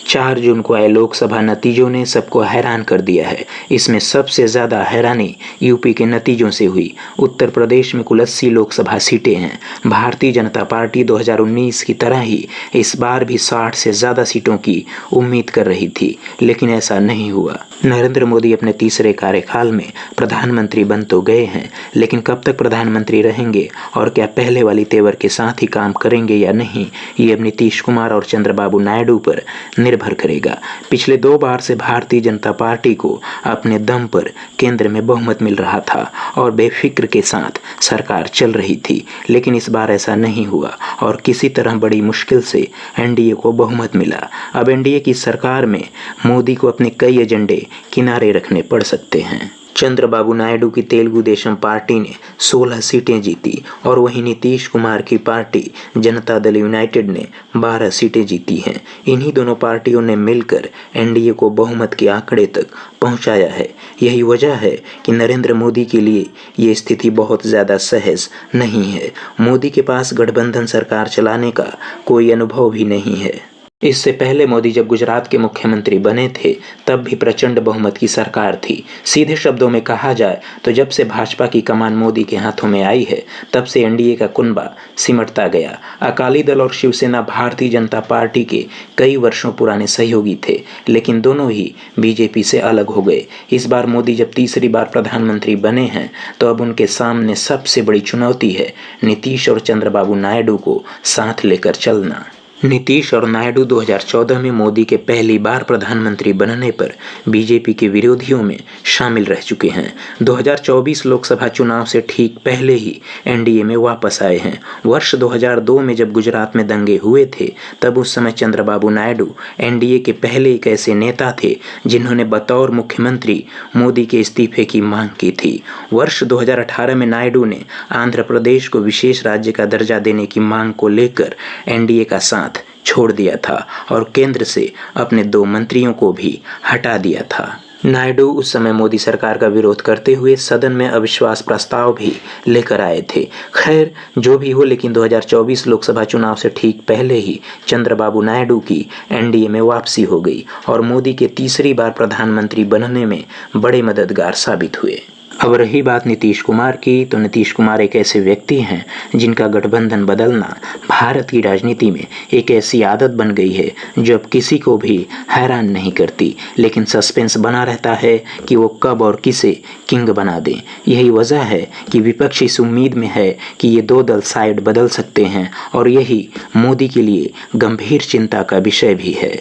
4 जून को आए लोकसभा नतीजों ने सबको हैरान कर दिया है। इसमें सबसे ज़्यादा हैरानी यूपी के नतीजों से हुई। उत्तर प्रदेश में कुल 80 लोकसभा सीटें हैं। भारतीय जनता पार्टी 2019 की तरह ही इस बार भी 60 से ज़्यादा सीटों की उम्मीद कर रही थी, लेकिन ऐसा नहीं हुआ। नरेंद्र मोदी अपने तीसरे कार्यकाल में प्रधानमंत्री बन तो गए हैं, लेकिन कब तक प्रधानमंत्री रहेंगे और क्या पहले वाली तेवर के साथ ही काम करेंगे या नहीं, ये अब नीतीश कुमार और चंद्रबाबू नायडू पर निर्भर करेगा। पिछले 2 बार से भारतीय जनता पार्टी को अपने दम पर केंद्र में बहुमत मिल रहा था और बेफिक्र के साथ सरकार चल रही थी, लेकिन इस बार ऐसा नहीं हुआ और किसी तरह बड़ी मुश्किल से एनडीए को बहुमत मिला। अब एनडीए की सरकार में मोदी को अपने कई एजेंडे किनारे रखने पड़ सकते हैं। चंद्रबाबू नायडू की तेलुगु देशम पार्टी ने 16 सीटें जीती और वहीं नीतीश कुमार की पार्टी जनता दल यूनाइटेड ने 12 सीटें जीती हैं। इन्हीं दोनों पार्टियों ने मिलकर एनडीए को बहुमत के आंकड़े तक पहुंचाया है। यही वजह है कि नरेंद्र मोदी के लिए ये स्थिति बहुत ज़्यादा सहज नहीं है। मोदी के पास गठबंधन सरकार चलाने का कोई अनुभव भी नहीं है। इससे पहले मोदी जब गुजरात के मुख्यमंत्री बने थे तब भी प्रचंड बहुमत की सरकार थी। सीधे शब्दों में कहा जाए तो जब से भाजपा की कमान मोदी के हाथों में आई है तब से एनडीए का कुनबा सिमटता गया। अकाली दल और शिवसेना भारतीय जनता पार्टी के कई वर्षों पुराने सहयोगी थे, लेकिन दोनों ही बीजेपी से अलग हो गए। इस बार मोदी जब तीसरी बार प्रधानमंत्री बने हैं तो अब उनके सामने सबसे बड़ी चुनौती है नीतीश और चंद्रबाबू नायडू को साथ लेकर चलना। नीतीश और नायडू 2014 में मोदी के पहली बार प्रधानमंत्री बनने पर बीजेपी के विरोधियों में शामिल रह चुके हैं। 2024 लोकसभा चुनाव से ठीक पहले ही एनडीए में वापस आए हैं। वर्ष 2002 में जब गुजरात में दंगे हुए थे तब उस समय चंद्रबाबू नायडू एनडीए के पहले एक ऐसे नेता थे जिन्होंने बतौर मुख्यमंत्री मोदी के इस्तीफे की मांग की थी। वर्ष 2018 में नायडू ने आंध्र प्रदेश को विशेष राज्य का दर्जा देने की मांग को लेकर एनडीए का साथ छोड़ दिया था और केंद्र से अपने 2 मंत्रियों को भी हटा दिया था। नायडू उस समय मोदी सरकार का विरोध करते हुए सदन में अविश्वास प्रस्ताव भी लेकर आए थे। खैर जो भी हो, लेकिन 2024 लोकसभा चुनाव से ठीक पहले ही चंद्रबाबू नायडू की एनडीए में वापसी हो गई और मोदी के तीसरी बार प्रधानमंत्री बनने में बड़े मददगार साबित हुए। अब रही बात नीतीश कुमार की, तो नीतीश कुमार एक ऐसे व्यक्ति हैं जिनका गठबंधन बदलना भारत की राजनीति में एक ऐसी आदत बन गई है जो अब किसी को भी हैरान नहीं करती, लेकिन सस्पेंस बना रहता है कि वो कब और किसे किंग बना दें। यही वजह है कि विपक्ष इस उम्मीद में है कि ये 2 दल साइड बदल सकते हैं और यही मोदी के लिए गंभीर चिंता का विषय भी है।